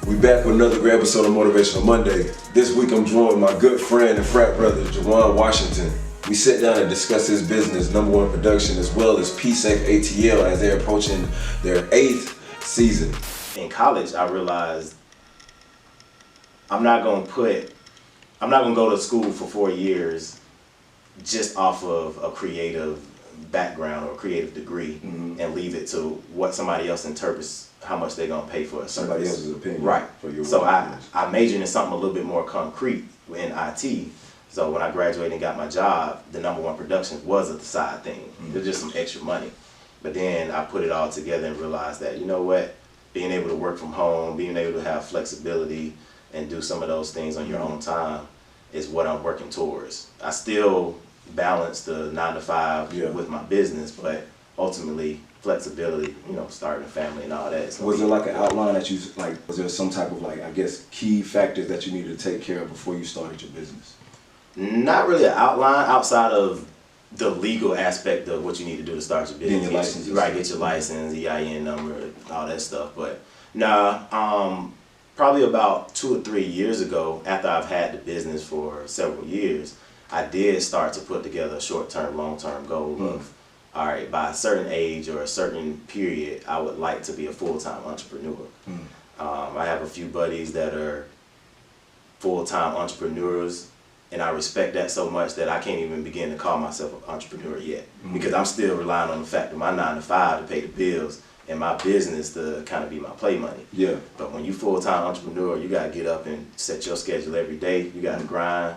We back with another great episode of Motivational Monday. This week I'm joined with my good friend and frat brother, Jawaan Washington. We sit down and discuss his business, #1 production, as well as P-Safe ATL as they're approaching their 8th season. In college, I realized I'm not gonna go to school for 4 years just off of a creative background or creative degree and leave it to what somebody else interprets how much they're gonna pay for a Somebody service. else's opinion. Right. For your So work. I majored in something a little bit more concrete in IT. So when I graduated and got my job, the #1 production was a side thing. It was just some extra money. But then I put it all together and realized that, you know what, being able to work from home, being able to have flexibility and do some of those things on your own time is what I'm working towards. I still balance the 9 to 5 with my business, but ultimately flexibility, starting a family and all that. Was there like an outline that was there some type of key factors that you needed to take care of before you started your business? Not really an outline outside of the legal aspect of what you need to do to start your business. Getting your license. Right, get your license, EIN number, all that stuff. But probably about 2 or 3 years ago, after I've had the business for several years, I did start to put together a short-term, long-term goal of, all right, by a certain age or a certain period, I would like to be a full-time entrepreneur. I have a few buddies that are full-time entrepreneurs, and I respect that so much that I can't even begin to call myself an entrepreneur yet, because I'm still relying on the fact of my 9 to 5 to pay the bills and my business to kind of be my play money. Yeah. But when you full-time entrepreneur, you got to get up and set your schedule every day. You got to grind,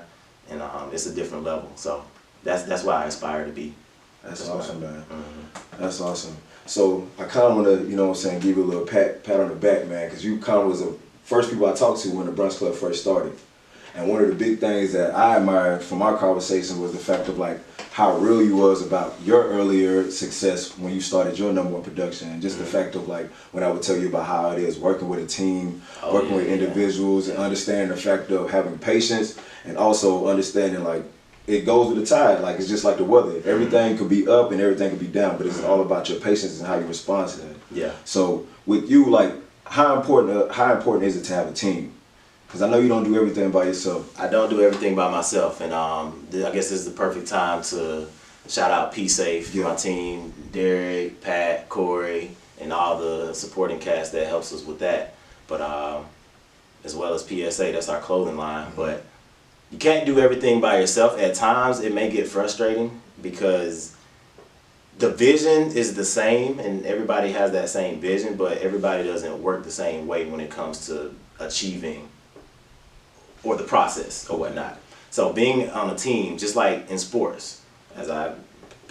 and it's a different level. So that's why I aspire to be. That's awesome, man. That's awesome. So I kind of want to, give you a little pat on the back, man, because you kind of was the first people I talked to when the Brunch Club first started. And one of the big things that I admired from our conversation was the fact of how real you was about your earlier success when you started your #1 production, and just the fact of when I would tell you about how it is working with a team, working with individuals, and understanding the fact of having patience, and also understanding it goes with the tide. It's just like the weather. Everything could be up and everything could be down, but it's all about your patience and how you respond to that. Yeah. So with you, how important is it to have a team? Because I know you don't do everything by yourself. I don't do everything by myself, and I guess this is the perfect time to shout out P-Safe, my team, Derek, Pat, Corey, and all the supporting cast that helps us with that. But as well as PSA, that's our clothing line. But you can't do everything by yourself. At times, it may get frustrating because the vision is the same, and everybody has that same vision, but everybody doesn't work the same way when it comes to achieving or the process or whatnot. So being on a team, just like in sports, as I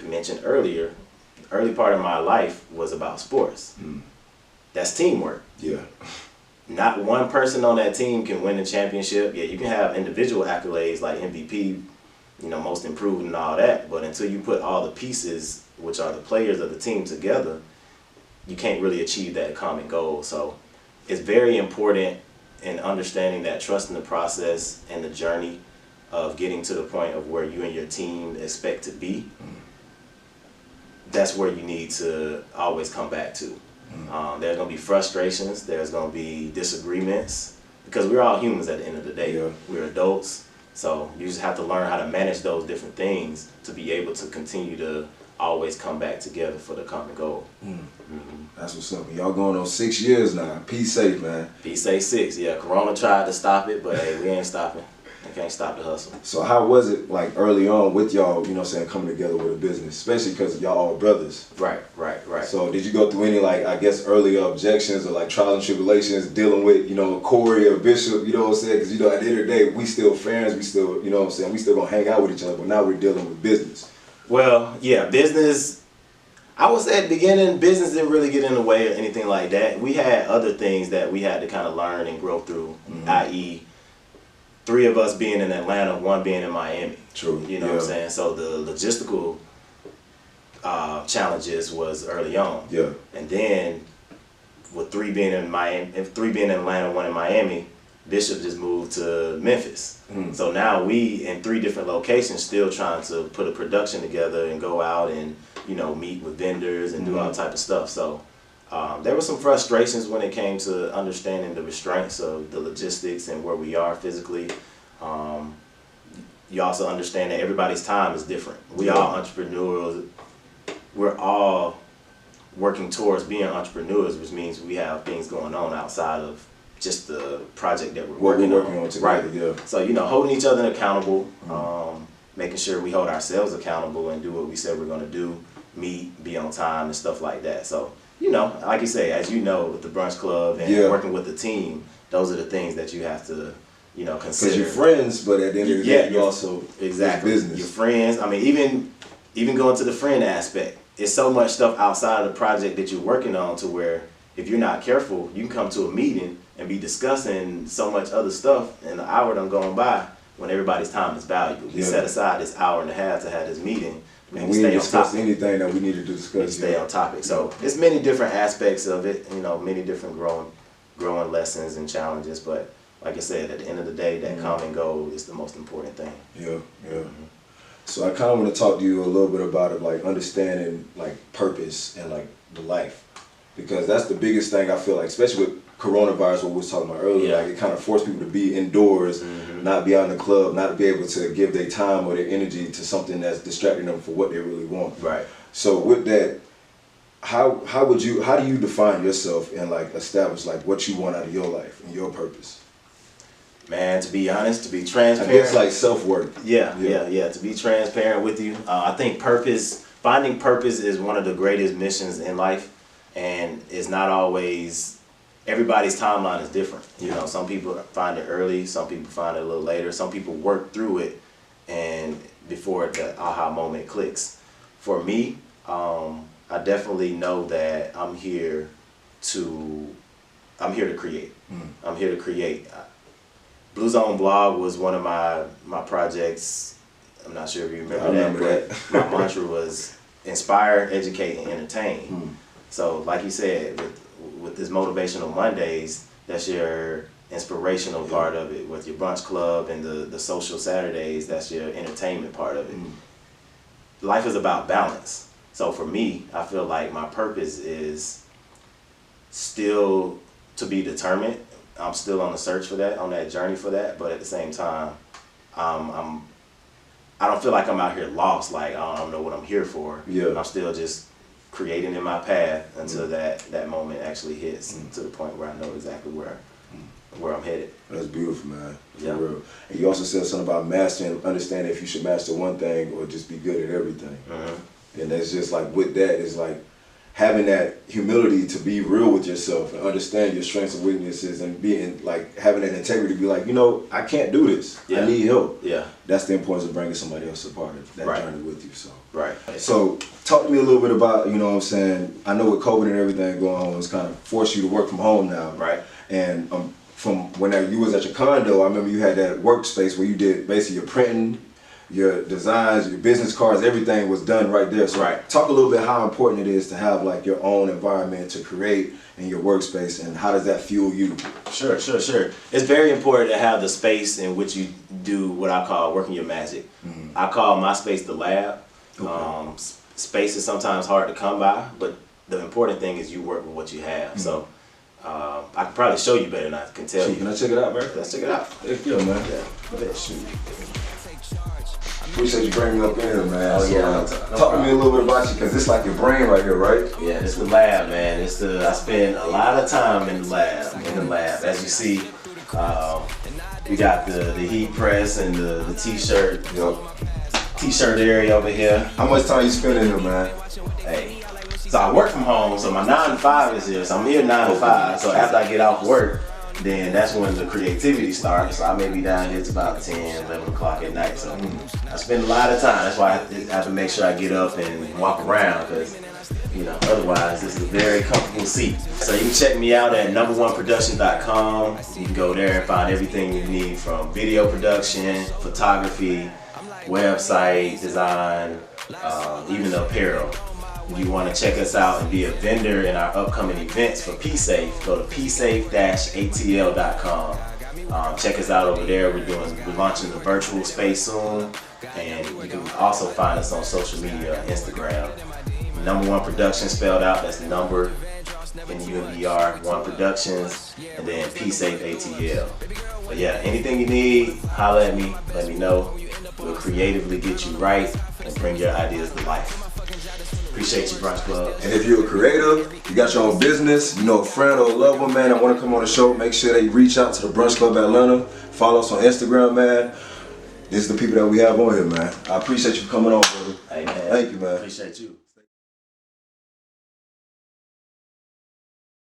mentioned earlier, the early part of my life was about sports. That's teamwork. Yeah. Not one person on that team can win the championship. Yeah, you can have individual accolades like MVP, most improved and all that, but until you put all the pieces, which are the players of the team, together, you can't really achieve that common goal. So it's very important in understanding that, trusting the process and the journey of getting to the point of where you and your team expect to be. That's where you need to always come back to. There's going to be frustrations, there's going to be disagreements, because we're all humans at the end of the day. We're adults, so you just have to learn how to manage those different things to be able to continue to always come back together for the common goal. That's what's up. Y'all going on 6 years now. P-Safe, man. P-Safe 6, yeah. Corona tried to stop it, but hey, we ain't stopping. They can't stop the hustle. So how was it early on with y'all, coming together with a business, especially because y'all all brothers? Right. So did you go through any earlier objections or trials and tribulations dealing with, Corey or Bishop, you know what I'm saying? Because, at the end of the day, we still friends, we still, we still gonna hang out with each other, but now we're dealing with business. Well, yeah, business, I would say at the beginning, business didn't really get in the way or anything like that. We had other things that we had to kind of learn and grow through, i.e., 3 of us being in Atlanta, 1 being in Miami. True. You know what I'm saying? So the logistical challenges was early on. Yeah. And then with 3 being in Miami, 3 being in Atlanta, 1 in Miami, Bishop just moved to Memphis. So now we in 3 different locations still trying to put a production together and go out and meet with vendors and do all type of stuff. So There were some frustrations when it came to understanding the restraints of the logistics and where we are physically. You also understand that everybody's time is different. We all entrepreneurs. We're all working towards being entrepreneurs, which means we have things going on outside of just the project that we're working on together, right? Yeah. So holding each other accountable, making sure we hold ourselves accountable and do what we said we're going to do, meet, be on time, and stuff like that. So like you say, as you know, with the Brunch Club and working with the team, those are the things that you have to consider. Because you're friends, but at the end of the day, you also business. Your friends. I mean, even going to the friend aspect, it's so much stuff outside of the project that you're working on to where if you're not careful, you can come to a meeting and be discussing so much other stuff, and the hour done gone by when everybody's time is valuable. We set aside this hour and a half to have this meeting. And we didn't discuss anything that we needed to discuss. Stay on topic. So it's many different aspects of it, many different growing lessons and challenges. But like I said, at the end of the day, that common goal is the most important thing. Yeah. So I kind of want to talk to you a little bit about it, like understanding like purpose and like the life, because that's the biggest thing I feel like, especially with coronavirus, what we was talking about earlier. Like it kind of forced people to be indoors, not be out in the club, not to be able to give their time or their energy to something that's distracting them for what they really want. Right. So with that, how do you define yourself and like establish like what you want out of your life and your purpose? Man, to be honest, to be transparent. I guess like self-worth. Yeah. To be transparent with you, I think finding purpose is one of the greatest missions in life, and it's not always, everybody's timeline is different. Some people find it early, some people find it a little later, some people work through it, and before the aha moment clicks. For me, I definitely know that I'm here to create. I'm here to create. Blue Zone Blog was one of my projects. I'm not sure if you remember that, but my mantra was inspire, educate, and entertain. So like you said, with this Motivational Mondays, that's your inspirational part of it. With your Brunch Club and the social Saturdays, that's your entertainment part of it. Life is about balance. So for me, I feel like my purpose is still to be determined. I'm still on the search for that, on that journey for that, but at the same time, I don't feel like I'm out here lost, like I don't know what I'm here for. I'm still just creating in my path until that moment actually hits to the point where I know exactly where I'm headed. That's beautiful, man. For real. And you also said something about mastering, understanding if you should master one thing or just be good at everything. And that's just like with that, it's like having that humility to be real with yourself and understand your strengths and weaknesses, and being like having that integrity to be like, I can't do this. I need help. That's the importance of bringing somebody else a part of that journey with you. So talk to me a little bit about, what I'm saying, I know with COVID and everything going on, it's kind of forced you to work from home now. And from when you was at your condo, I remember you had that workspace where you did basically your printing, your designs, your business cards, everything was done right there. So talk a little bit how important it is to have like your own environment to create in your workspace, and how does that fuel you? Sure. It's very important to have the space in which you do what I call working your magic. I call my space the lab. Space is sometimes hard to come by, but the important thing is you work with what you have. So I can probably show you better than I can tell you. Can I check it out, man? Let's check it out. Yeah, man. Go ahead, shoot. Appreciate you bringing me up in here, man. Talk to me a little bit about you, because it's like your brain right here, right? Yeah, it's the lab, man. I spend a lot of time in the lab. As you see, we got the heat press and the t-shirt. T-shirt area over here. How much time you spend in here, man? Hey, so I work from home, so my 9 to 5 is here. So I'm here 9 to 5. So after I get off work, then that's when the creativity starts. So I may be down here to about 10, 11 o'clock at night. So I spend a lot of time. That's why I have to make sure I get up and walk around, because otherwise this is a very comfortable seat. So you can check me out at numberoneproduction.com. You can go there and find everything you need, from video production, photography, website design, even apparel. If you want to check us out and be a vendor in our upcoming events for PSafe, go to psafe-atl.com. Check us out over there. We're launching the virtual space soon, and you can also find us on social media, Instagram. Number One Production spelled out. That's number in UMBR, One Productions, and then P Safe ATL. But yeah, anything you need, holla at me, let me know. We'll creatively get you right and bring your ideas to life. Appreciate you, Brunch Club. And if you're a creative, you got your own business, you know a friend or a loved one, man, that want to come on the show, make sure they reach out to the Brunch Club Atlanta. Follow us on Instagram, man. This is the people that we have on here, man. I appreciate you for coming on, brother. Hey, man. Thank you, man. Appreciate you.